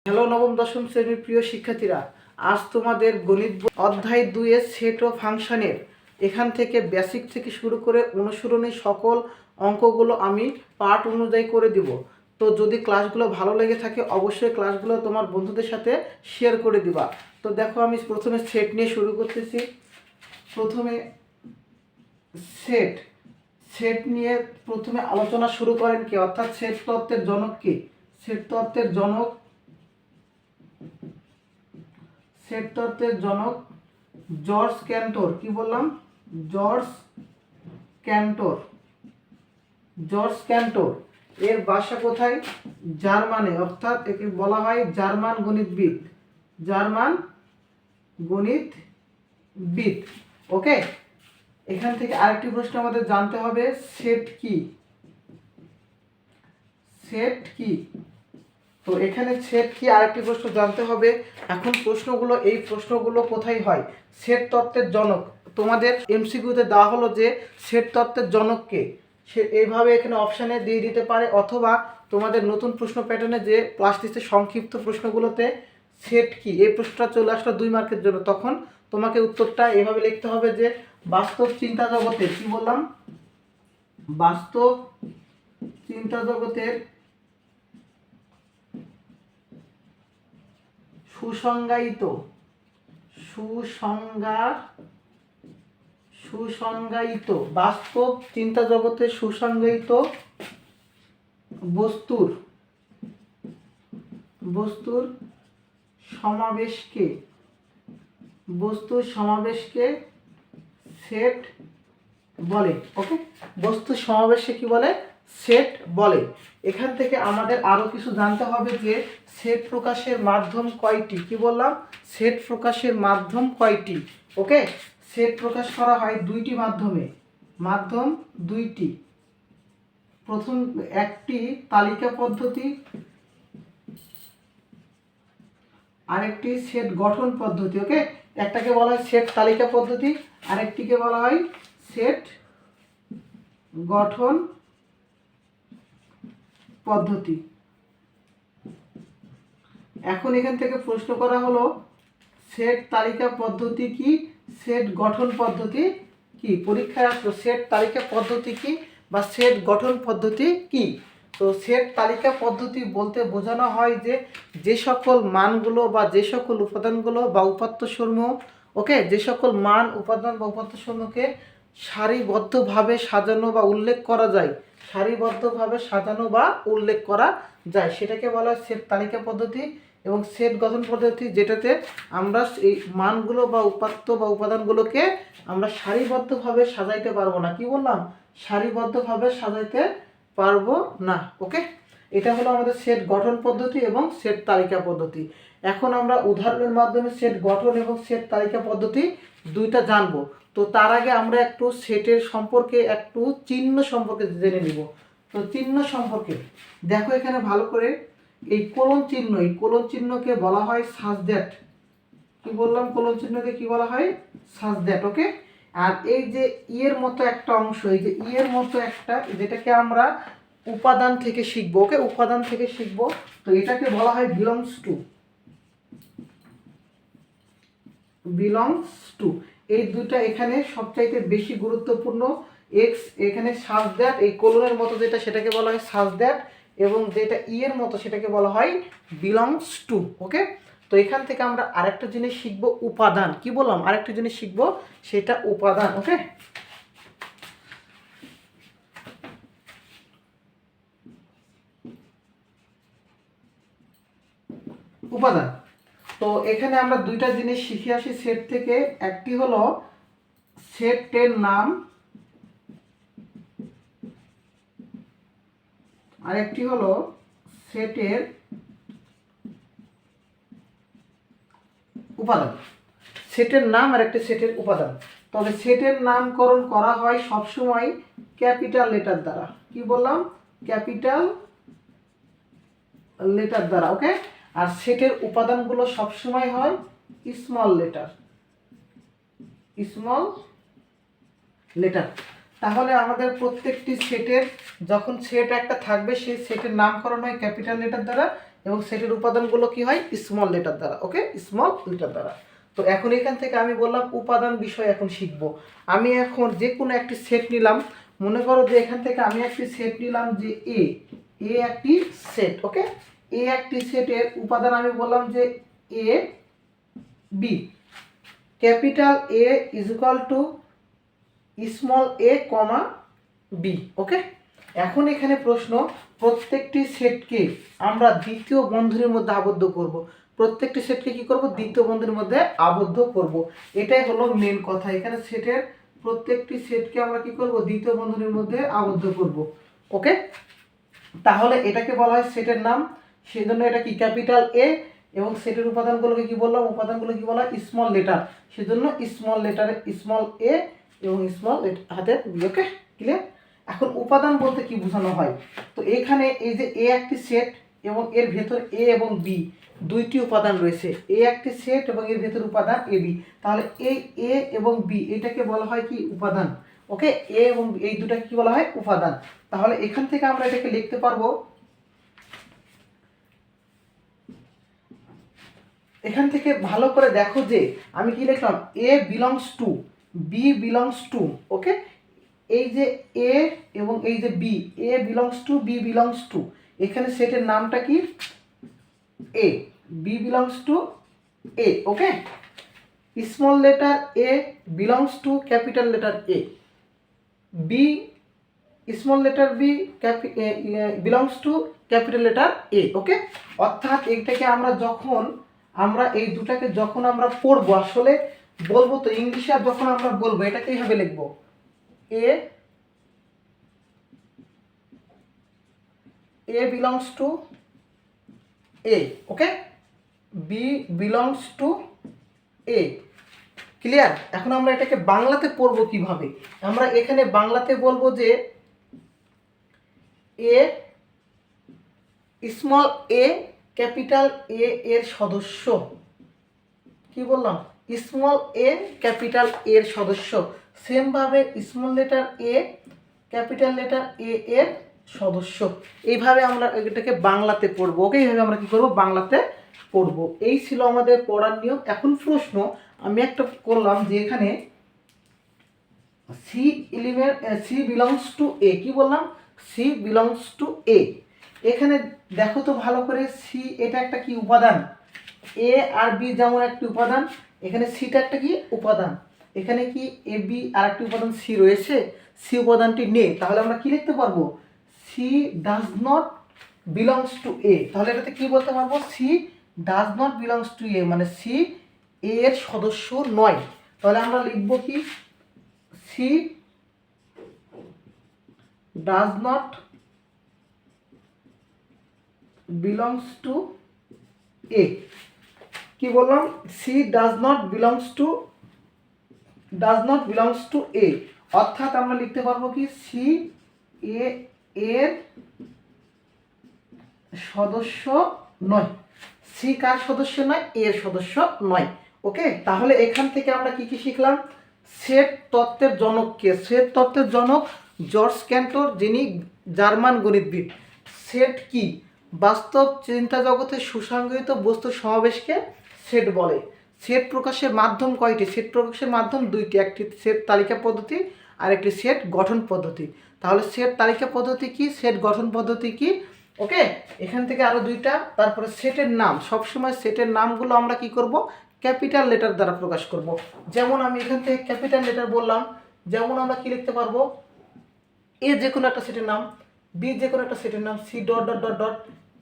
Hello নবম দশম শ্রেণীর প্রিয় শিক্ষার্থীরা, আজ তোমাদের গণিত অধ্যায় 2 এর সেট ও ফাংশনের এখান থেকে বেসিক থেকে শুরু করে অনুশীলনী সকল অঙ্কগুলো আমি পার্ট অনুযায়ী করে দিব। তো যদি ক্লাসগুলো ভালো লেগে থাকে অবশ্যই ক্লাসগুলো তোমার বন্ধুদের সাথে শেয়ার করে দিবা। তো দেখো, আমি প্রথমে সেট নিয়ে শুরু করতেছি। প্রথমে সেট সেট নিয়ে প্রথমে আলোচনা শুরু করেন কে, অর্থাৎ সেট তত্ত্বের জনক কে? সেট তত্ত্বের জনক জর্জ ক্যান্টর। কি বললাম? জর্জ ক্যান্টর। এর বাসা কোথায়? জার্মানে, অর্থাৎ একে বলা হয় জার্মান গণিতবিদ। ওকে, এখান থেকে আরেকটি প্রশ্ন আমাদের জানতে হবে, সেট কি? তো এখানে সেট কি আরেকটি প্রশ্ন জানতে হবে। এখন এই প্রশ্নগুলো কোথায় হয়? সেট তত্ত্বের জনক। তোমাদের এমসিকিউতে দেওয়া হলো যে সেট তত্ত্বের জনক কে, সে এইভাবে এখানে অপশানে দিয়ে দিতে পারে, অথবা তোমাদের নতুন প্রশ্ন প্যাটার্নে যে ক্লাস টেস্টের সংক্ষিপ্ত প্রশ্নগুলোতে সেট কি এই প্রশ্নটা চলে আসলো 2 মার্কের জন্য, তখন তোমাকে উত্তরটা এভাবে লিখতে হবে যে বাস্তব চিন্তা জগতের, কি বললাম, বাস্তব চিন্তা জগতের সুসংজ্ঞায়িত বাস্তব চিন্তা জগতের সুসংজ্ঞায়িত বস্তুর সমাবেশকে সেট বলে। ওকে, বস্তুর সমাবেশকে কি বলে? সেট বলে। এখান থেকে আমাদের আরো কিছু জানতে হবে যে সেট প্রকাশের মাধ্যম কয়টি? কি বললাম? সেট প্রকাশের মাধ্যম কয়টি? ওকে, সেট প্রকাশ করা হয় দুইটি দুইটি। প্রথম একটি তালিকা পদ্ধতি, আরেকটি সেট গঠন পদ্ধতি। ওকে, একটাকে বলা হয় সেট তালিকা পদ্ধতি, আরেকটিকে বলা হয় সেট গঠন পদ্ধতি। এখন এখান থেকে প্রশ্ন করা হলো সেট তালিকা পদ্ধতি কি, সেট গঠন পদ্ধতি কি? পরীক্ষায় আসলো সেট তালিকা পদ্ধতি কি বা সেট গঠন পদ্ধতি কি। তো সেট তালিকা পদ্ধতি বলতে বোঝানো হয় যে সকল মানগুলো বা যে সকল উপাদানগুলো বা উপাত্তসমূহ, ওকে, যে সকল মান, উপাদান বা উপাত্তসমূহকে সারিবদ্ধভাবে সাজানো বা উল্লেখ করা যায়, সেটাকে বলা হয় সেট তালিকা পদ্ধতি। এবং সেট গঠন পদ্ধতি, যেটাতে আমরা এই মানগুলো বা উপাত্ত বা উপাদানগুলোকে আমরা সারিবদ্ধভাবে সাজাইতে পারবো না। কি বললাম? সারিবদ্ধভাবে সাজাইতে পারবো না। ওকে, এটা হলো আমাদের সেট গঠন পদ্ধতি এবং সেট তালিকা পদ্ধতি। এখন আমরা উদাহরণের মাধ্যমে সেট গঠন এবং সেট তালিকা পদ্ধতি দুইটা জানবো। তো তার আগে আমরা একটু সেটের সম্পর্কে, একটু চিহ্ন সম্পর্কে জেনে নিব। তো চিহ্ন সম্পর্কে দেখো এখানে ভালো করে, এই কোলন চিহ্নকে বলা হয় সাজ দ্যাট। কি বললাম? কোলন চিহ্নকে কি বলা হয়? Such that. ওকে, আর এই যে ইয়ের মতো একটা অংশ, এই যে ইয়ের মতো একটা, যেটাকে আমরা উপাদান থেকে শিখবো। ওকে, উপাদান থেকে শিখবো, তো এটাকে বলা হয় বিলংস টু। এই দুটা এখানে সবচাইতে বেশি গুরুত্বপূর্ণ। এক্স এখানে সাজ দ্যাট, এই কোলনের মতো যেটা সেটাকে বলা হয় সাজ দ্যাট, এবং যেটা ইয়ের মতো সেটাকে বলা হয় বিলংস টু। ওকে, তো এখান থেকে আমরা আরেকটা জিনিস শিখবো, উপাদান। কি বললাম? আরেকটা জিনিস শিখবো, সেটা উপাদান। ওকে, উপাদান। তো এখানে আমরা দুইটা জিনিস শিখে আসি সেট থেকে। একটি হলো সেটের নাম, আরেকটি হলো সেটের উপাদান। সেটের নাম আর একটি সেটের উপাদান। তবে সেটের নামকরণ করা হয় সবসময় ক্যাপিটাল লেটার দ্বারা। কি বললাম? ক্যাপিটাল লেটার দ্বারা। ওকে, আর সেটের উপাদানগুলো সবসময় হয় স্মল লেটার। তাহলে আমাদের প্রত্যেকটি সেটের, যখন সেট একটা থাকবে সেই সেটের নামকরণ হয় ক্যাপিটাল লেটার দ্বারা, এবং সেটের উপাদানগুলো কি হয় স্মল লেটার দ্বারা, ওকে, স্মল লেটার দ্বারা। তো এখন এখান থেকে আমি বললাম উপাদান বিষয় এখন শিখব। আমি এখন যে কোনো একটি সেট নিলাম, মনে করো যে এখান থেকে আমি একটি সেট নিলাম যে এ একটি সেট, ওকে, এ একটি সেটের উপাদান আমি বললাম যে A B, capital A is equal to small A comma B, okay. এখন এখানে প্রশ্ন, প্রত্যেকটি সেটকে আমরা দ্বিতীয় বন্ধনীর মধ্যে আবদ্ধ করব, প্রত্যেকটি সেটকে কি করব, দ্বিতীয় বন্ধনীর মধ্যে আবদ্ধ করব। এটাই হলো মেন কথা, এখানে সেটের প্রত্যেকটি সেটকে আমরা কি করব, দ্বিতীয় বন্ধনীর মধ্যে আবদ্ধ করব, ওকে। তাহলে এটাকে বলা হয় সেটের নাম, সেই জন্য এটা কি ক্যাপিটাল এ, এবং সেটের উপাদানগুলোকে কি বললাম, উপাদানগুলো কি বলা হয় স্মল লেটার, সেজন্য স্মল লেটারে স্মল এ এবং স্মল হাতে বি, ওকে, ক্লিয়ার। এখন উপাদান বলতে কি বোঝানো হয়, তো এখানে এই যে এ একটি সেট এবং এর ভেতর এ এবং বি দুইটি উপাদান রয়েছে, এ একটি সেট এবং এর ভেতর উপাদান এ বি, তাহলে এই এ এবং বি এটাকে বলা হয় কি উপাদান, ওকে, এ এবং এই দুটাকে কি বলা হয় উপাদান। তাহলে এখান থেকে আমরা এটাকে লিখতে পারবো, এখান থেকে ভালো করে দেখো যে আমি কি লিখলাম, A belongs to, B belongs to, okay, এই যে এ এবং এই যে B, A belongs to, B belongs to, এখানে সেটের নামটা কি A, B belongs to A, okay. Small letter A belongs to capital letter A, B small letter B belongs to capital letter A, okay. অর্থাৎ এইটাকে আমরা এই দুটাকে যখন আমরা পড়বো, আসলে বলবো তো ইংলিশে, আর যখন আমরা বলবো এটাকে এইভাবে লিখবো, A belongs to A, okay, B belongs to A, clear. এখন আমরা এটাকে বাংলাতে পড়বো কিভাবে, আমরা এখানে বাংলাতে বলবো যে a small A capital A এর সদস্য, কি বললাম, স্মল এ ক্যাপিটাল এর সদস্য, সেম ভাবে স্মল লেটার এ ক্যাপিটাল লেটার এ এর সদস্য, এইভাবে আমরা এটাকে বাংলাতে পড়বো, ওকে, এইভাবে আমরা কি করবো, বাংলাতে পড়বো। এই ছিল আমাদের পড়ার নিয়ম। এখন প্রশ্ন আমি একটা করলাম যে এখানে সি বিলংস টু এ, কি বললাম, সি বিলংস টু এ, এখানে দেখো তো ভালো করে, সি এটা একটা কি উপাদান, এ আর বি যেমন একটি উপাদান, এখানে সিটা একটা কি উপাদান, এখানে কি এ বি আর একটি উপাদান সি রয়েছে, সি উপাদানটি নেই, তাহলে আমরা কি লিখতে পারবো, C does not belongs to A, তাহলে এটাতে কি বলতে পারবো, C does not belongs to A, মানে সি এ এর সদস্য নয়, তাহলে আমরা লিখবো কি, C does not belongs to A, কি বললাম, C does not belongs to A, অর্থাৎ আমরা লিখতে পারবো কি, সি এ এর সদস্য নয়, সি কার সদস্য নয়, এর সদস্য নয়, ওকে। তাহলে এখান থেকে আমরা কি কি শিখলাম, সেট তত্ত্বের জনক কে, সেট তত্ত্বের জনক জর্জ ক্যান্টর, যিনি জার্মান গণিতবিদ। সেট কি, বাস্তব চিন্তা জগতের সুসংগঠিত বস্তুর সমাবেশকে সেট বলে। সেট প্রকাশের মাধ্যম কয়টি, সেট প্রকাশের মাধ্যম দুইটি, একটি সেট তালিকা পদ্ধতি আর একটি সেট গঠন পদ্ধতি। তাহলে সেট তালিকা পদ্ধতি কি, সেট গঠন পদ্ধতি কি, ওকে। এখান থেকে আরো দুইটা, তারপরে সেটের নাম, সবসময় সেটের নামগুলো আমরা কি করব, ক্যাপিটাল লেটার দ্বারা প্রকাশ করব। যেমন আমি এখান থেকে ক্যাপিটাল লেটার বললাম, যেমন আমরা কি লিখতে পারবো, এ যে কোনো একটা সেটের নাম, বি যে কোনো একটা সেটের নাম, C dot dot dot dot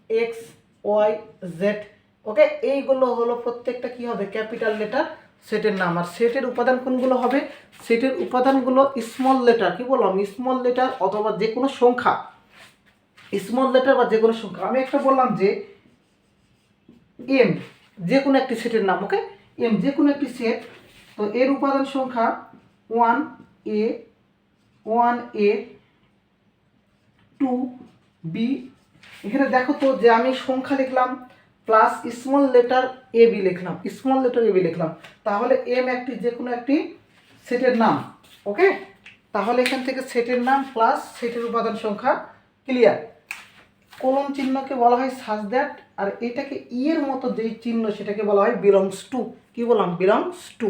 X Y Z, okay, এইগুলো হলো প্রত্যেকটা কি হবে, ক্যাপিটাল লেটার সেটের নাম। আর সেটের উপাদান কোনগুলো হবে, সেটের উপাদানগুলো স্মল লেটার, কি বললাম, স্মল লেটার অথবা যে কোনো সংখ্যা, স্মল লেটার বা যে কোনো সংখ্যা। আমি একটা বললাম যে এম যে কোনো একটি সেটের নাম, ওকে, এম যে কোনো একটি সেট, তো এর উপাদান সংখ্যা 1 এ 2b, এখানে দেখো তো যে আমি সংখ্যা লিখলাম plus small letter A B লিখলাম, স্মল লেটার এ বি লিখলাম, তাহলে এম একটি যে কোনো একটি সেটের নাম, ওকে। তাহলে এখান থেকে সেটের নাম প্লাস সেটের উপাদান সংখ্যা, ক্লিয়ার। কোলন চিহ্নকে বলা হয় সাজ দ্যাট, আর এটাকে ই এর মতো যেই চিহ্ন সেটাকে বলা হয় বিলংস টু। কি বললাম? Belongs to.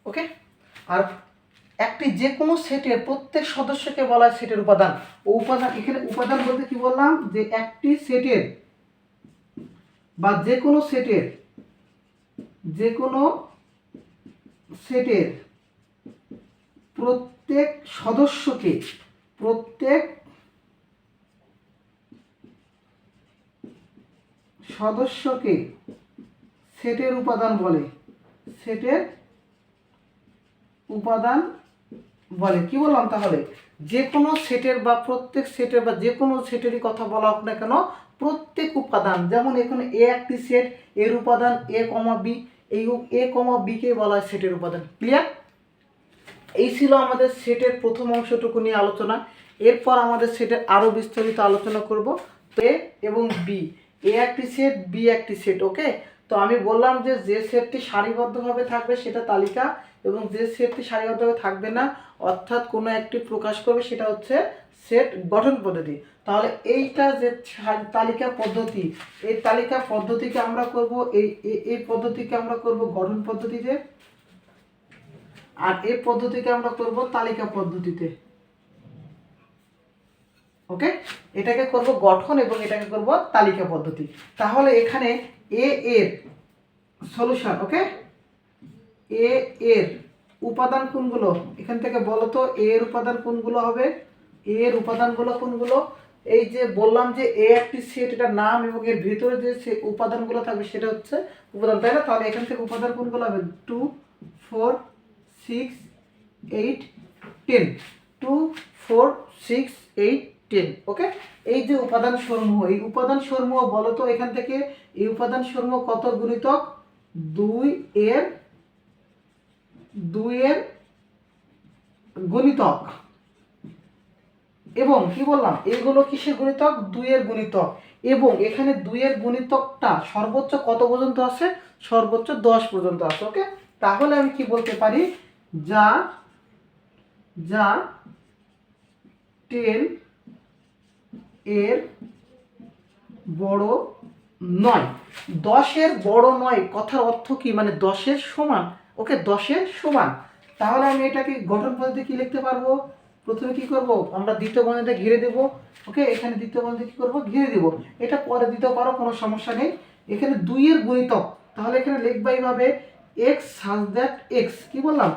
ওকে। আর একটি যে কোনো সেটের প্রত্যেক সদস্যকে বলা হয় সেটের উপাদান। ও উপাদান, এখানে উপাদান বলতে কি বললাম, যে একটি সেটের বা যে কোনো সেটের প্রত্যেক সদস্যকে সেটের উপাদান বলে। কি বললাম তাহলে? যে কোনো সেটের বা প্রত্যেক সেটের বা যে কোনো সেটেরই কথা বলা হোক না কেন, প্রত্যেক উপাদান, যেমন এখানে এ একটি সেট, এর উপাদান এ কমা বি, এই এ কমা বি কে বলা হয় সেটের উপাদান। ক্লিয়ার? এই ছিল আমাদের সেটের প্রথম অংশটুকু নিয়ে আলোচনা। এরপর আমাদের সেটের আরো বিস্তারিত আলোচনা করব। এ এবং বি, এ একটি সেট, বি একটি সেট। ওকে। তো আমি বললাম যে সেটটি সারিবদ্ধভাবে থাকবে সেটা তালিকা, এবং যে সেটটি সারিবদ্ধভাবে থাকবে না অর্থাৎ কোনো একটি প্রকাশ করবে সেটা হচ্ছে সেট গঠন পদ্ধতি। তাহলে এইটা যে তালিকা পদ্ধতি, এই তালিকা পদ্ধতিকে আমরা করব এই পদ্ধতিকে আমরা করব গঠন পদ্ধতিতে, আর এই পদ্ধতিকে আমরা করব তালিকা পদ্ধতিতে। ওকে। এটাকে করব গঠন এবং এটাকে করব তালিকা পদ্ধতি। তাহলে এখানে এ এর সলিউশন। ওকে। এ এর উপাদান কোনগুলো? এখান থেকে বলো তো এ এর উপাদান কোনগুলো হবে? এ এর উপাদানগুলো কোনগুলো? এই যে বললাম যে এ একটি সেট, এটা নাম, এবং এর ভিতরে যে উপাদানগুলো থাকবে সেটা হচ্ছে উপাদান, তাই না? তাহলে এখান থেকে উপাদান কোনগুলো হবে? 2 4 6 8 10। 2 4 6 8 10। ওকে। এই যে উপাদান সমূহ, এই উপাদান সমূহ বলো তো এখান থেকে এই উপাদান সমূহ কত গুণিতক? 2 এর গুণিতক। এবং কি বললাম? এগুলো কিসের গুণিতক? 2 এর গুণিতক। এবং এখানে 2 এর গুণিতকটা সর্বোচ্চ কত পর্যন্ত আছে? সর্বোচ্চ 10 পর্যন্ত আছে। ওকে। তাহলে আমি কি বলতে পারি? যা 10 এর বড় নয়। 10 এর বড় নয় কথার অর্থ কি? মানে 10 এর সমান। ওকে, 10 এর সমান। তাহলে আমি এটাকে গঠন পদ্ধতি কি লিখতে পারবো? প্রথমে কি করব? আমরা দ্বিতীয় বন্ধনীতে ঘিরে দেব। ওকে, এখানে দ্বিতীয় বন্ধনীতে কি করব? ঘিরে দেব। এটা পরে দিতেও পারো, কোনো সমস্যা নেই। এখানে 2 এর গুণিতক, তাহলে এখানে লিখবা এইভাবে x such that x। কি বললাম?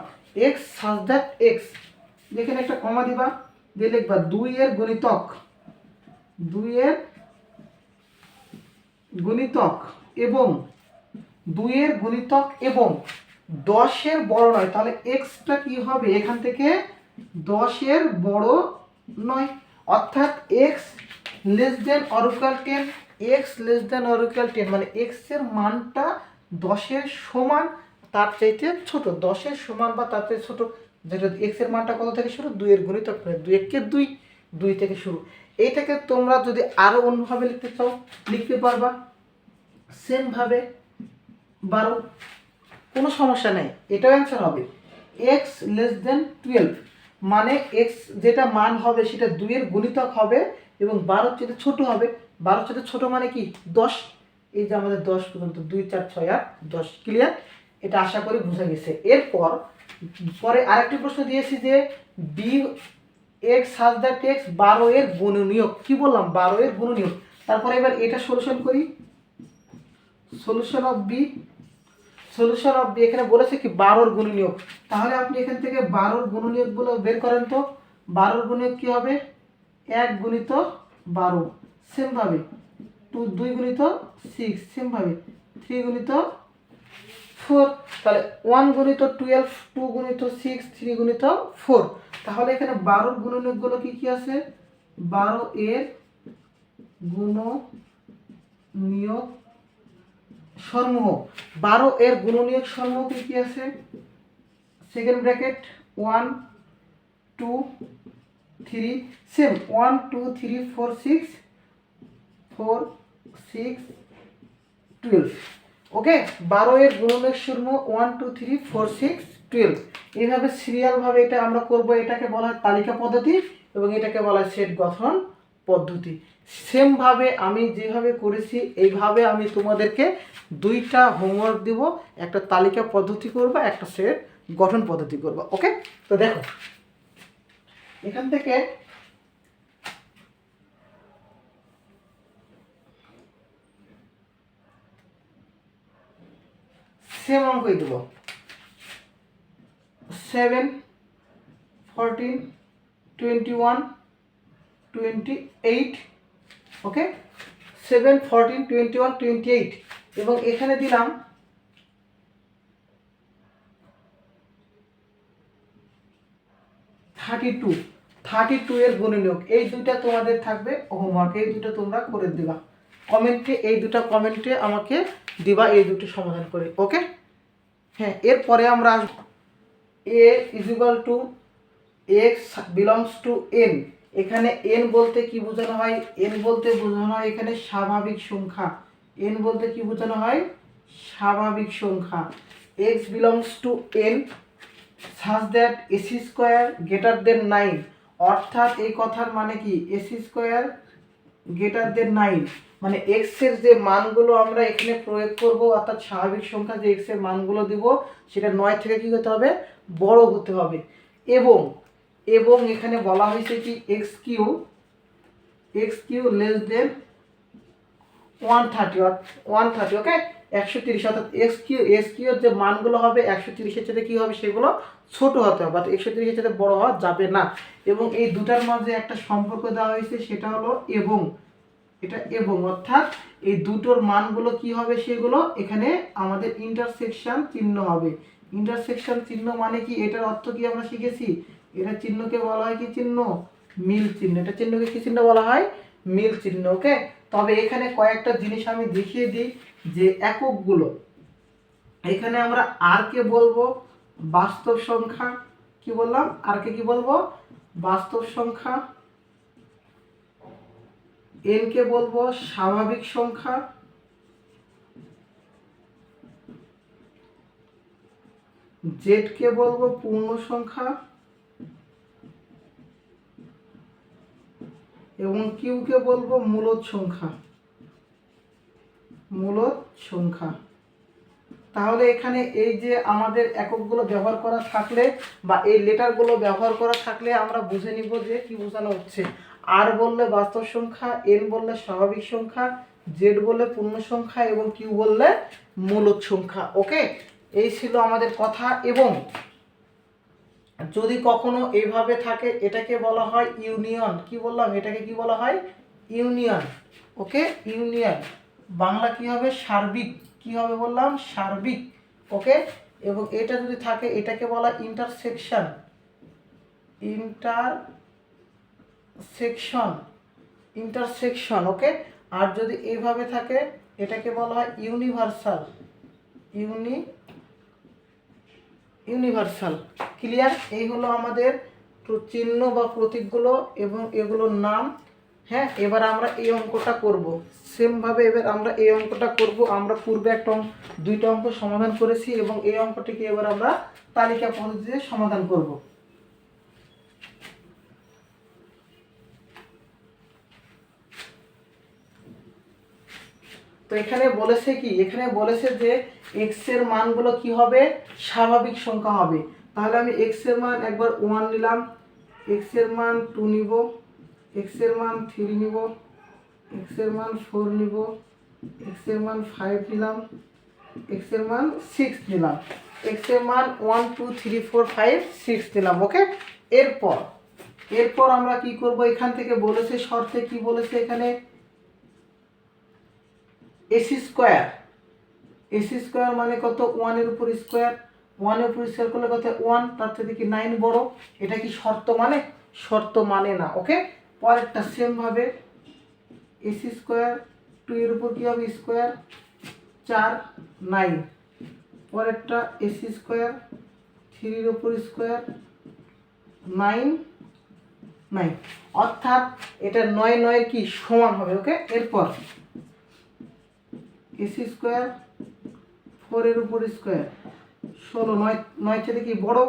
x such that x। এখানে একটা কমা দিবা, দিয়ে লিখবা 2 এর গুণিতক, 2 এর গুণিতক এবং 2 এর গুণিতক এবং 10 এর বড় নয়। তাহলে এক্সটা কি হবে? এখান থেকে 10 এর বড় নয়, অর্থাৎ x less than or equal 10। X less than or equal 10 মানে এক্স এর মানটা 10 এর সমান, তার চাইতে ছোট। 10 এর সমান বা তার চাইতে ছোট, যেটা এক্স এর মানটা কত থেকে শুরু? 2 এর গুণিতক, 2 একে 2, 2 থেকে শুরু। এইটাকে তোমরা যদি আরো অন্যভাবে লিখতে চাও লিখতে পারবা, সেম ভাবে 12, কোনো সমস্যা নেই, এটাও অ্যান্সার হবে। এক্স লেস দেন 12 মানে এক্স যেটা মান হবে সেটা 2 এর গুণিতক হবে এবং 12 চেয়ে ছোট হবে। 12 চেয়ে ছোট মানে কি? 10। এই যে আমাদের 10 পর্যন্ত 2 4 6 8 10। ক্লিয়ার? এটা আশা করি বোঝা গেছে। এরপর পরে আরেকটি প্রশ্ন দিয়েছি যে B X such that X 12 এর গুণনীয়ক। কি বললাম? 12 এর গুণনীয়ক। তারপরে এবার এটা সলিউশন করি। সলিউশন অফ বি এখানে বলেছে কি 12 গুণনীয়ক। তাহলে আপনি এখান থেকে 12 গুণনীয়কগুলো বের করেন তো। 12 গুণনীয়ক কি হবে? 1 গুণিত 12, সেম ভাবে 2 গুণিত 6, সেম ভাবে 3 গুণিত 4, তাহলে 1 গুণিত 12, 2 গুণিত 6, 3 গুণিত 4। তাহলে এখানে 12 গুণনীয়কগুলো কি কি আছে? 12 এর গুণনীয়ক সমূহ। 12 এর গুণনীয়ক সমূহ কি কি আছে? Second bracket 1 2 3, same 1 2 3 4 6 12। ওকে, 12 এর গুণনীয়ক সমূহ 1 2 3 4 6 12। এইভাবে সিরিয়াল ভাবে এটা আমরা করব। এটাকে বলা হয় তালিকা পদ্ধতি এবং এটাকে বলা হয় সেট গঠন পদ্ধতি। সেমভাবে আমি যেভাবে করেছি এইভাবে আমি তোমাদেরকে দুইটা হোমওয়ার্ক দিব, একটা তালিকা পদ্ধতি করবা, একটা সেট গঠন পদ্ধতি করবা। ওকে, তো দেখো এখান থেকে সেম অঙ্কই দেব। 7, 14, 21, 28। ওকে, 7, 14, 21, 28 এবং এখানে দিলাম 32 এর গুণনীয়ক। এই দুইটা তোমাদের থাকবে হোমওয়ার্ক, এই দুটো তোমরা করে দিবা কমেন্টে, এই দুটো কমেন্টে আমাকে দিবা এই দুটো সমাধান করে। ওকে, হ্যাঁ, এরপরে আমরা a is equal two x belongs to n। এখানে n বলতে কি বোঝানো হয়? n বলতে বোঝানো হয় এখানে স্বাভাবিক সংখ্যা। n বলতে কি বোঝানো হয়? স্বাভাবিক সংখ্যা। x belongs to n such that ac square greater than 9। অর্থাৎ এই কথার মানে কি, ac স্কয়ার গ্রেটার দেন 9 মানে x এর যে মানগুলো আমরা এখানে প্রয়োগ করব, অর্থাৎ স্বাভাবিক সংখ্যা যে x এর মানগুলো দিব সেটা 9 থেকে কি হতে হবে? বড় হতে হবে। এবং এবং এখানে বলা হয়েছে কি x কিউ লেস দেন 130। ওকে, 130 অর্থাৎ x কিউ এর যে মানগুলো হবে 130 এর সাথে কি হবে? সেগুলো ছোট হতে হবে, অর্থাৎ 130 এর সাথে বড় হওয়া যাবে না। এবং এই দুটার মাঝে একটা সম্পর্ক দেওয়া হয়েছে, সেটা হলো এবং। এটা এবং অর্থাৎ এই দুটোর মানগুলো কি হবে? সেগুলো এখানে আমাদের ইন্টারসেকশন চিহ্ন হবে। ইন্টারসেকশন চিহ্ন মানে কি? এটার অর্থ কি আমরা শিখেছি? এটা চিহ্নকে বলা হয় কি চিহ্ন? মিল চিহ্ন। এটা চিহ্নকে কি চিহ্ন বলা হয়? মিল চিহ্ন। ওকে, তবে এখানে কয়েকটা জিনিস আমি দেখিয়ে দিই যে এককগুলো। এখানে আমরা আর কে বলবো বাস্তব সংখ্যা, কি বললাম? আর কে কি বলবো? বাস্তব সংখ্যা। এন কে বলবো স্বাভাবিক সংখ্যা, জেড কে বলবো পূর্ণ সংখ্যা এবং কিউ কে বলবো মূলদ সংখ্যা। তাহলে এখানে এই যে আমাদের এককগুলো ব্যবহার করা থাকলে বা এই লেটারগুলো ব্যবহার করা থাকলে আমরা বুঝে নিব যে কি বোঝানো হচ্ছে। আর বললে বাস্তব সংখ্যা, এন বললে স্বাভাবিক সংখ্যা, জেড বললে পূর্ণ সংখ্যা এবং কিউ বললে মূলদ সংখ্যা। ওকে, এই ছিল আমাদের কথা। এবং যদি কখনো এইভাবে থাকে এটাকে বলা হয় ইউনিয়ন। কি বললাম? এটাকে কি বলা হয়? ইউনিয়ন। ওকে, ইউনিয়ন। বাংলা কি হবে? সার্বিক। কি হবে বললাম? সার্বিক। ওকে, এবং এটা যদি থাকে এটাকে বলা ইন্টারসেকশন। ইন্টারসেকশন। ওকে, আর যদি এইভাবে থাকে এটাকে বলা হয় ইউনিভার্সাল। ইউনিভার্সাল। ক্লিয়ার? এই হলো আমাদের চিহ্ন বা প্রতীকগুলো এবং এগুলোর নাম। হ্যাঁ, এবার আমরা এই অঙ্কটা করব সেমভাবে। এবার আমরা এই অঙ্কটা করব। আমরা পূর্বে দুইটা অঙ্ক সমাধান করেছি এবং এই অঙ্কটিকে এবার আমরা তালিকা পদ্ধতিতে সমাধান করব। তো এখানে বলেছে কি? এখানে বলেছে যে x এর মানগুলো কি হবে? স্বাভাবিক সংখ্যা হবে। তাহলে আমি x এর মান একবার 1 নিলাম, x এর মান 2 নিব, x এর মান 3 নিব, x এর মান 4 নিব, x এর মান 5 নিলাম, x এর মান 6 নিলাম। x এর মান 1 2 3 4 5 6 নিলাম। ওকে, এরপর আমরা কি করব? এখান থেকে বলেছে শর্তে কি বলেছে? এখানে এসি স্কয়ার মানে কত? 1 এর উপর স্কয়ার। 1 এর উপর স্কয়ার করলে কত? 1। তার থেকে কি 9 বড়? এটা কি শর্ত মানে? শর্ত মানে না। ওকে, পরেরটা সেম ভাবে এসি স্কয়ার 2 এর উপর কি হবে? স্কয়ার 4 9। পরেরটা এসি স্কয়ার 3 এর উপর স্কয়ার 9 9। অর্থাৎ এটা 9 9 কি সমান হবে। ওকে, এরপর এসি স্কয়ার 4 এর উপর স্কয়ার 16 9 থেকে কি বড়?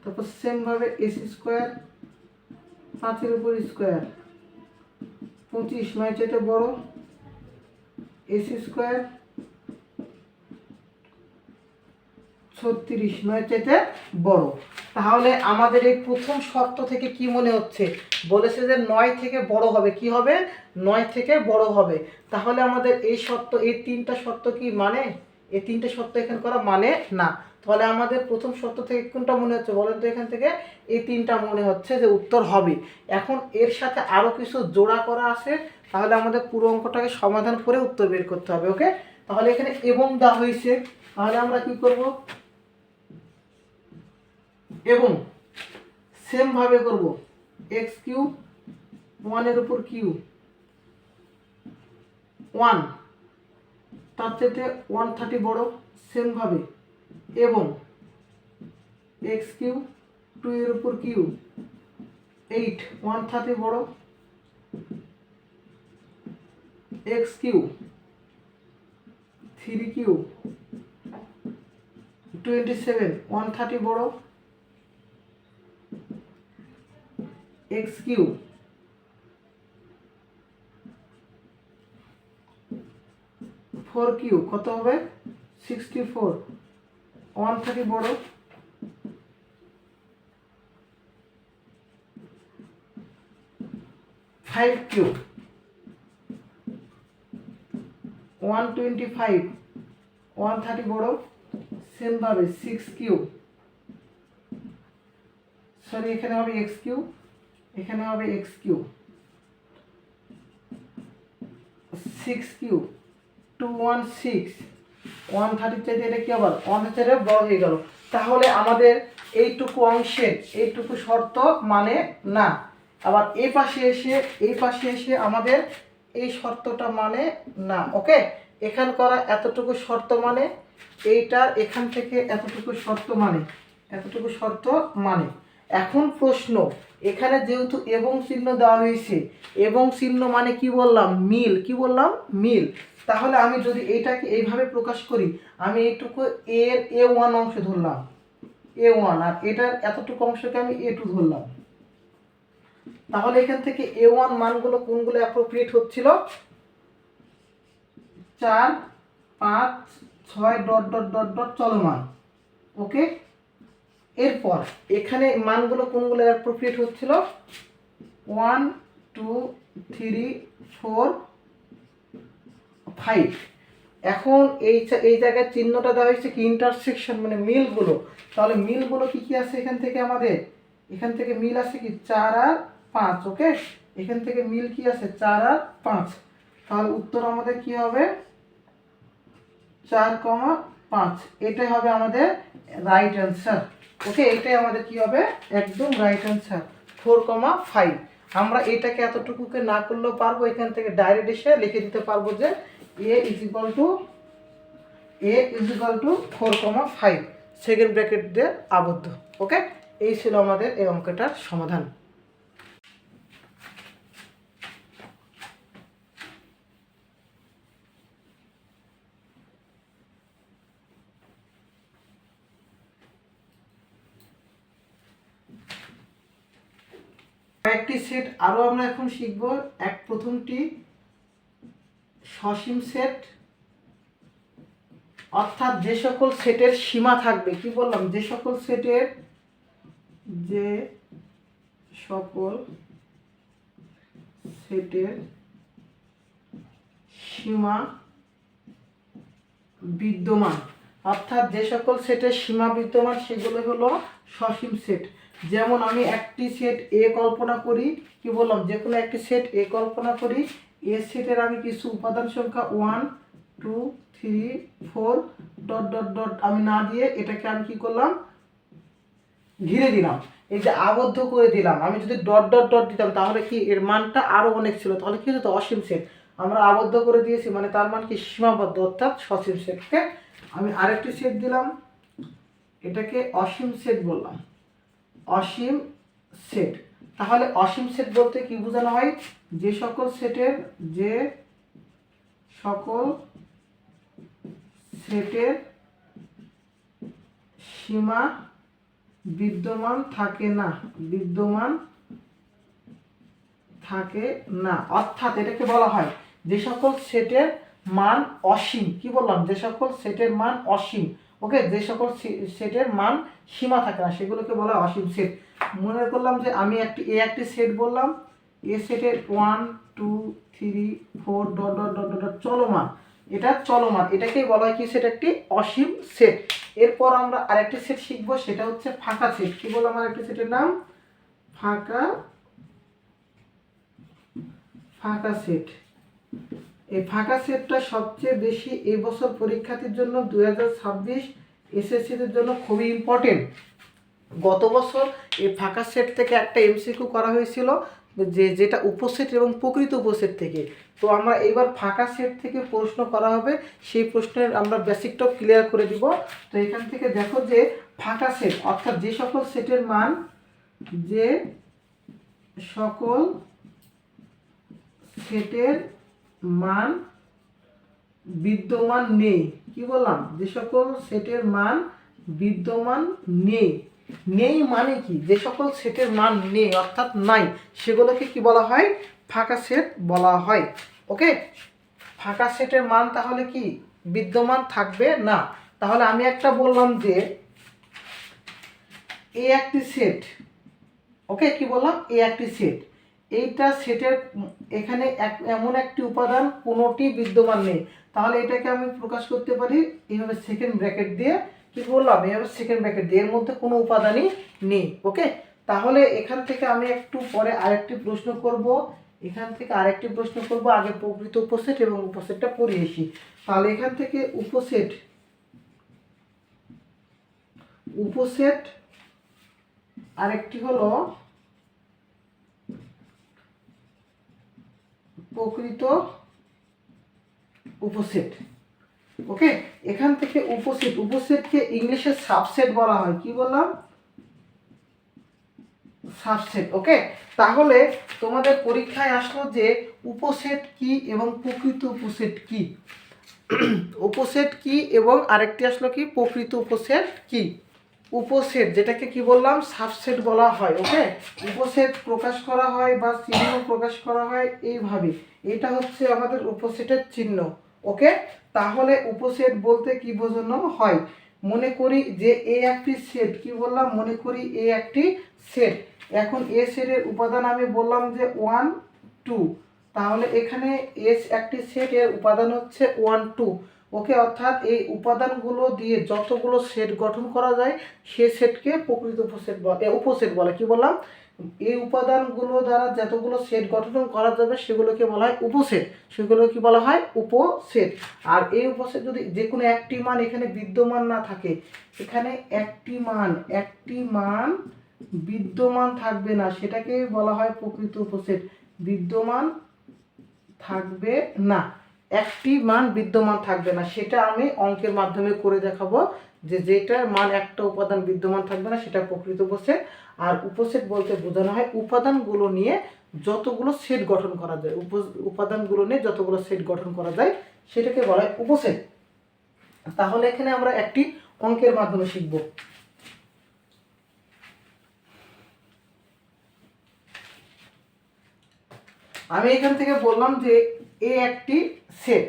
তারপর সেম ভাবে এসি স্কয়ার 5 এর উপর স্কয়ার 25 নয় চাইতে বড়, এসি স্কোয়ার 36 নয় চাইতে বড়। তাহলে আমাদের এই প্রথম শর্ত থেকে কি মনে হচ্ছে, বলেছে যে 9 থেকে বড় হবে, কি হবে 9 থেকে বড় হবে। তাহলে আমাদের এই শর্ত, এই তিনটা শর্ত কি মানে, এই তিনটে শর্ত এখানে করা মানে না। তাহলে আমাদের প্রথম শর্ত থেকে কোনটা মনে হচ্ছে বলেন তো, এখান থেকে এই তিনটা মনে হচ্ছে যে উত্তর হবে। এখন এর সাথে আরও কিছু জোড়া করা আছে, তাহলে আমাদের পুরো অঙ্কটাকে সমাধান করে উত্তর বের করতে হবে। ওকে, তাহলে এখানে এবং দেওয়া হয়েছে, তাহলে আমরা কি করব, এবং সেম ভাবে করব, এক্স কিউব 1 এর উপর কিউ 1 তার চাইতে 130 বড়, সেম ভাবে, এবং এক্স কিউব 2 এর উপর কিউ 8 130 বড়, এক্স কিউব 3 কিউব 27 130 বড়, এক্স কিউব 4 কিউব কত হবে 64 130 বড়, 5 কিউব 125 130 বড়, সেম ভাবে 6 কিউব, সরি এখানে হবে এক্স কিউব, এখানে হবে এক্স কিউব 6 কিউব 216 130 চাইতে এটা কি আবার 130 বড় হয়ে গেল। তাহলে আমাদের এইটুকু অংশের এইটুকু শর্ত মানে না। আবার এই পাশে এসে আমাদের এই শর্তটা মানে না। ওকে, এখান করা এতটুকু শর্ত মানে, এইটা এখান থেকে এতটুকু শর্ত মানে, এতটুকু শর্ত মানে। এখন প্রশ্ন, এখানে যেহেতু এবং চিহ্ন দেওয়া হয়েছে, এবং চিহ্ন মানে কি বললাম মিল, কি বললাম মিল। তাহলে আমি যদি এইটাকে এইভাবে প্রকাশ করি, আমি এইটুকু এর A1 অংশ ধরলাম A1, আর এটার এতটুকু অংশকে আমি A2 ধরলাম। তাহলে এখান থেকে A1 মানগুলো কোনগুলো অ্যাপ্রোপ্রিয়েট হচ্ছিল, 4 5 6 ডট ডট ডট ডট চলমান। ওকে, এরপর এখানে মানগুলো কোনগুলো অ্যাপ্রোপ্রিয়েট হচ্ছিল, 1 2 3 4 5। এখন এই জায়গায় চিহ্নটা দেওয়া হয়েছে কি ইন্টারসেকশন, মানে মিলগুলো। তাহলে মিলগুলো কি কি আছে এখান থেকে, আমাদের এখান থেকে মিল আছে কি 4 আর 5। ওকে, এখান থেকে মিল কি আছে 4 আর 5। তাহলে উত্তর আমাদের কি হবে 4,5, এটাই হবে আমাদের রাইট অ্যান্সার। ওকে, এটাই আমাদের কি হবে একদম রাইট অ্যান্সার 4,5। আমরা এটাকে এতটুকুকে না করলেও পারবো, এখান থেকে ডাইরেক্ট এসে লিখে দিতে পারবো যে a is equal to 4,5 second bracket দিয়ে আবদ্ধ। ওকে, এই ছিল আমাদের এই অঙ্কটার সমাধান। কয়েকটি সেট আরো আমরা এখন শিখব। প্রথমটি সসীম সেট, অর্থাৎ যে সকল সেটের সীমা থাকবে, কি বললাম যে সকল সেটের সীমা বিদ্যমান, অর্থাৎ যে সকল সেটের সীমা বিদ্যমান সেগুলো হলো সসীম সেট। যেমন আমি একটি সেট এ কল্পনা করি, কি বললাম যে কোনো একটি সেট এ কল্পনা করি, এ সেটের আমি কিছু উপাদান সংখ্যা 1 2 3 4 ডট ডট ডট আমি না দিয়ে এটাকে আমি কি করলাম ঘিরে দিলাম, এই যে আবদ্ধ করে দিলাম। আমি যদি ডট ডট ডট দিতাম তাহলে কি এর মানটা আরো অনেক ছিল, তাহলে কি হতো অসীম সেট। আমরা আবদ্ধ করে দিয়েছি মানে তার মান কি সীমাবদ্ধ, অর্থাৎ সসীম সেটকে আমি আরেকটি সেট দিলাম, এটাকে অসীম সেট বললাম, অসীম সেট। তাহলে অসীম সেট বলতে কি বোঝানো হয়, যে সকল সেটের সীমা বিদ্যমান থাকে না, থাকে না, অর্থাৎ এটাকে বলা হয় যে সকল সেটের মান অসীম। কি বললাম? যে সকল সেটের মান অসীম। ওকে, যে সকল সেটের মান সীমা থাকে না সেগুলোকে বলা হয় অসীম সেট। মনে করলাম যে আমি একটি সেট বললাম, এ সেটের 1 2 3 4 ডট ডট ডট ডট চলমান, এটা চলমান, এটাকেই বলা হয় কি সেট? একটি অসীম সেট। এরপর আমরা আরেকটি সেট শিখবো, সেটা হচ্ছে ফাঁকা সেট। কি বললাম আরেকটি সেটের নাম? ফাঁকা সেট। এই ফাঁকা সেটটা সবচেয়ে বেশি এই বছর পরীক্ষার্থীর জন্য 2026 এসএসসিদের জন্য খুবই ইম্পর্টেন্ট। গত বছর এই ফাঁকা সেট থেকে একটা এমসিকিউ করা হয়েছিল, যেটা উপসেট এবং প্রকৃত উপসেট থেকে। তো আমরা এবার ফাঁকা সেট থেকে প্রশ্ন করা হবে, সেই প্রশ্নের আমরা বেসিকটাও ক্লিয়ার করে দিব। তো এখান থেকে দেখো যে ফাঁকা সেট অর্থাৎ যে সকল সেটের মান, যে সকল সেটের মান বিদ্যমান নেই। কি বললাম? যে সকল সেটের মান বিদ্যমান নেই। নেই মানে কি? যে সকল সেটের মান নেই অর্থাৎ নাই, সেগুলোকে কি বলা হয়? ফাঁকা সেট বলা হয়। ওকে, ফাঁকা সেটের মান তাহলে কি বিদ্যমান থাকবে না। তাহলে আমি একটা বললাম যে এ একটি সেট। ওকে, কি বললাম? এ একটি সেট। এইটা সেটের এখানে এমন একটি উপাদান কোনোটি বিদ্যমান নেই। তাহলে এটাকে আমি প্রকাশ করতে পারি এইভাবে সেকেন্ড ব্র্যাকেট দিয়ে। কি বললাম? এইভাবে সেকেন্ড ব্র্যাকেট দিয়ে, এর মধ্যে কোনো উপাদানই নেই। ওকে, তাহলে এখান থেকে আমি একটু পরে আরেকটি প্রশ্ন করব। আগে প্রকৃত উপসেট এবং উপসেটটা পড়ে আসি। তাহলে এখান থেকে উপসেট আরেকটি হলো প্রকৃত উপসেট। ওকে, এখান থেকে উপসেটকে ইংলিশে সাবসেট বলা হয়। কি বললাম? সাবসেট। ওকে, তাহলে তোমাদের পরীক্ষায় আসলো যে উপসেট কি এবং প্রকৃত উপসেট কি। উপসেট কি এবং আরেকটি আসলো কি প্রকৃত উপসেট কি। উপসেট যেটাকে কি বললাম? সাবসেট বলা হয়। ওকে, উপসেট প্রকাশ করা হয় বা চিহ্ন প্রকাশ করা হয় এইভাবে। এটা হচ্ছে আমাদের উপসেটের চিহ্ন। ওকে, তাহলে উপসেট বলতে কি বোঝানো হয়? মনে করি যে এ একটি সেট। কি বললাম? মনে করি এ একটি সেট। এখন এ সেটের উপাদান আমি বললাম যে 1 2। তাহলে এখানে এস একটি সেট, এর উপাদান হচ্ছে 1 2। ওকে, অর্থাৎ এই উপাদানগুলো দিয়ে যতগুলো সেট গঠন করা যায় সে সেটকে প্রকৃত উপসেট বলে। কি বললাম? এই উপাদানগুলো দ্বারা যতগুলো সেট গঠন করা যাবে সেগুলোকে বলা হয় উপসেট। সেগুলো কি বলা হয়? উপসেট। আর এই উপসেট যদি যে কোনো একটি মান এখানে বিদ্যমান না থাকে, এখানে একটি মান বিদ্যমান থাকবে না, সেটাকে বলা হয় প্রকৃত উপসেট। বিদ্যমান থাকবে না, একটি মান বিদ্যমান থাকবে না, সেটা আমি অঙ্কের মাধ্যমে করে দেখাবো। যেটার মান একটা উপাদান বিদ্যমান থাকবে না সেটা প্রকৃত উপসেট। আর উপসেট বলতে বোঝানো হয় উপাদানগুলো নিয়ে যতগুলো সেট গঠন করা যায়, উপাদানগুলো নিয়ে যতগুলো সেট গঠন করা যায় সেটাকে বলা হয় উপসেট। তাহলে এখানে আমরা একটি অঙ্কের মাধ্যমে শিখব। আমি এখান থেকে বললাম যে এ একটি সেট।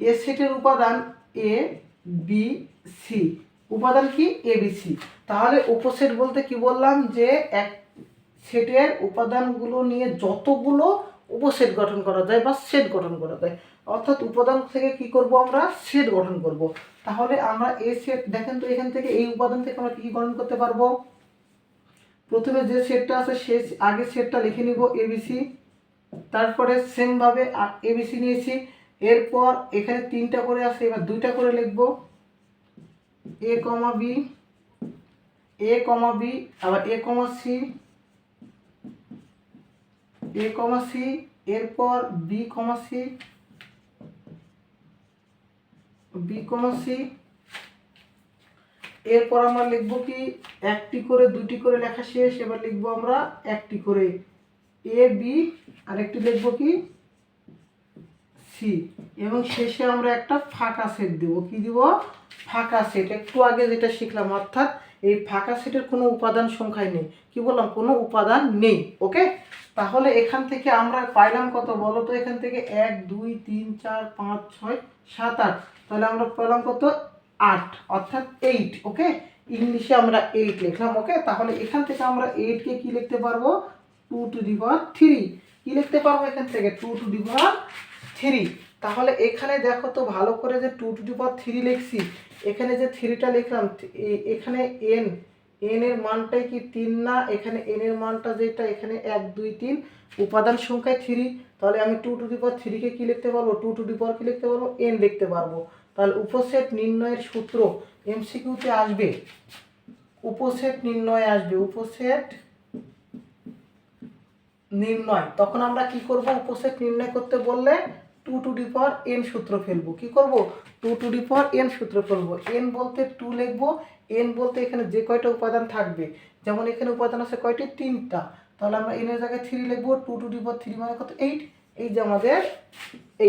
এ সেটের উপাদান এ বি সি। উপাদান কি? A B C. তাহলে উপসেট বলতে কি বললাম? যে এক সেটের উপাদানগুলো নিয়ে যতগুলো উপসেট গঠন করা যায় বা সেট গঠন করা যায়, অর্থাৎ উপাদান থেকে কি করব? আমরা সেট গঠন করব। তাহলে আমরা এই সেট দেখেন তো, এখান থেকে এই উপাদান থেকে আমরা কি গঠন করতে পারবো? প্রথমে যে সেটটা আছে সে আগে সেটটা লিখে নিব এবিসি। তারপরে সেমভাবে এবিসি নিয়েছি। এরপর এখানে 3টা করে আছে, এবার 2টা করে লিখব এ কমা বি, আবার এ কমা সি, এরপর বি কমা সি। এরপর আমরা লিখব কি? একটি করে 2টি করে লেখা শেষ, এবার লিখব আমরা একটি করে এ বি, আর একটি লিখব কি? সি। এবং শেষে আমরা একটা ফাঁকা সেট দেব। কি দিব? ফাঁকা সেট। একটু আগে যেটা শিখলাম, অর্থাৎ এই ফাঁকা সেটের কোনো উপাদান সংখ্যায় নেই। কি বললাম? কোনো উপাদান নেই। ওকে, তাহলে এখান থেকে আমরা পাইলাম কত বলো তো? এখান থেকে 1 2 3 4 5 6 7 8, তাহলে আমরা পেলাম কত? 8, অর্থাৎ 8। ওকে, ইংলিশে আমরা 8 লিখলাম। ওকে, তাহলে এখান থেকে আমরা 8 কে কি লিখতে পারবো? 2 টু দি পাওয়ার 3। কি লিখতে পারবো এখান থেকে? 2 টু দি পাওয়ার 3। তাহলে এখানে দেখো তো ভালো করে যে 2 টু দি পাওয়ার 3 লিখছি, এখানে যে 3টা লিখলাম, এখানে n এর মানটাই কি 3 না? এখানে n এর মানটা যেটা, এখানে 1 2 3, উপাদান সংখ্যায় 3, তাহলে আমি 2 টু দি পাওয়ার 3 কে কি লিখতে পারবো? 2 টু দি পাওয়ার কি লিখতে পারবো? n লিখতে পারবো। তাহলে উপসেট নির্ণয়ের সূত্র এমসিকিউতে আসবে, উপসেট নির্ণয় আসবে, উপসেট নির্ণয়। তখন আমরা কি করব? উপসেট নির্ণয় করতে বললে 2 টু দি পাওয়ার n সূত্র ফেলবো। কি করব? 2 টু দি পাওয়ার n সূত্র ফেলবো। n বলতে 2 লিখবো, n বলতে এখানে যে কয়টা উপাদান থাকবে, যেমন এখানে উপাদান আছে কয়টি? 3টা, তাহলে আমরা n এর জায়গায় 3 লিখবো। 2 টু দি পাওয়ার 3 মানে কত? 8। এই যে আমাদের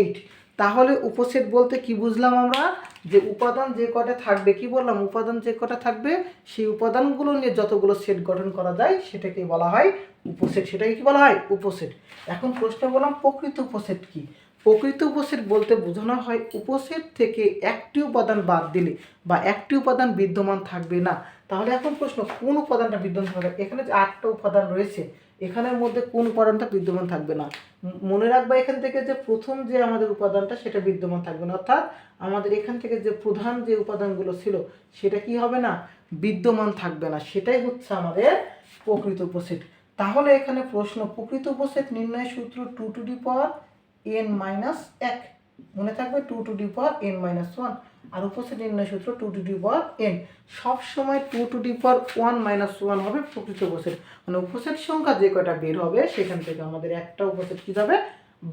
8। তাহলে উপসেট বলতে কি বুঝলাম আমরা? যে উপাদান যে কটা থাকবে, কি বললাম? উপাদান যে কটা থাকবে সেই উপাদানগুলো নিয়ে যতগুলো সেট গঠন করা যায় সেটাকে বলা হয় উপসেট। সেটাকে কি বলা হয়? উপসেট। এখন প্রশ্ন বললাম প্রকৃত উপসেট কি? প্রকৃত উপসেট বলতে বোঝানো হয় উপসেট থেকে একটি উপাদান বাদ দিলে বা একটি উপাদান বিদ্যমান থাকবে না। তাহলে এখন প্রশ্ন, কোন উপাদানটা বিদ্যমান থাকবে? এখানে যে 8টা উপাদান রয়েছে, এখানের মধ্যে কোন উপাদানটা বিদ্যমান থাকবে না? মনে রাখবা এখান থেকে যে প্রথম যে আমাদের উপাদানটা সেটা বিদ্যমান থাকবে না, অর্থাৎ আমাদের এখান থেকে যে প্রধান যে উপাদানগুলো ছিল সেটা কি হবে না? বিদ্যমান থাকবে না। সেটাই হচ্ছে আমাদের প্রকৃত উপসেট। তাহলে এখানে প্রশ্ন, প্রকৃত উপসেট নির্ণয়ের সূত্র 2 to the power n minus 1, মনে থাকবে 2 to the power n minus 1। আর উপসেট নির্ণয় সূত্র 2 টু দি পাওয়ার n। সবসময় 2 টু দি পাওয়ার 1 মাইনাস 1 হবে প্রকৃত উপসেট। মানে উপসেট সংখ্যা যে কয়টা বের হবে সেখান থেকে আমাদের একটা উপসেট কি যাবে?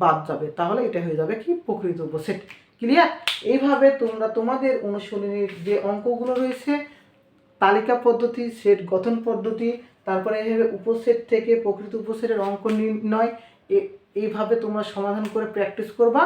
বাদ যাবে। তাহলে এটা হয়ে যাবে কি? প্রকৃত উপসেট। ক্লিয়ার? এইভাবে তোমরা তোমাদের অনুশীলনীর যে অঙ্কগুলো রয়েছে, তালিকা পদ্ধতি, সেট গঠন পদ্ধতি, তারপরে এইভাবে উপসেট থেকে প্রকৃত উপসেটের অঙ্ক নির্ণয়, এইভাবে তোমরা সমাধান করে প্র্যাকটিস করবা।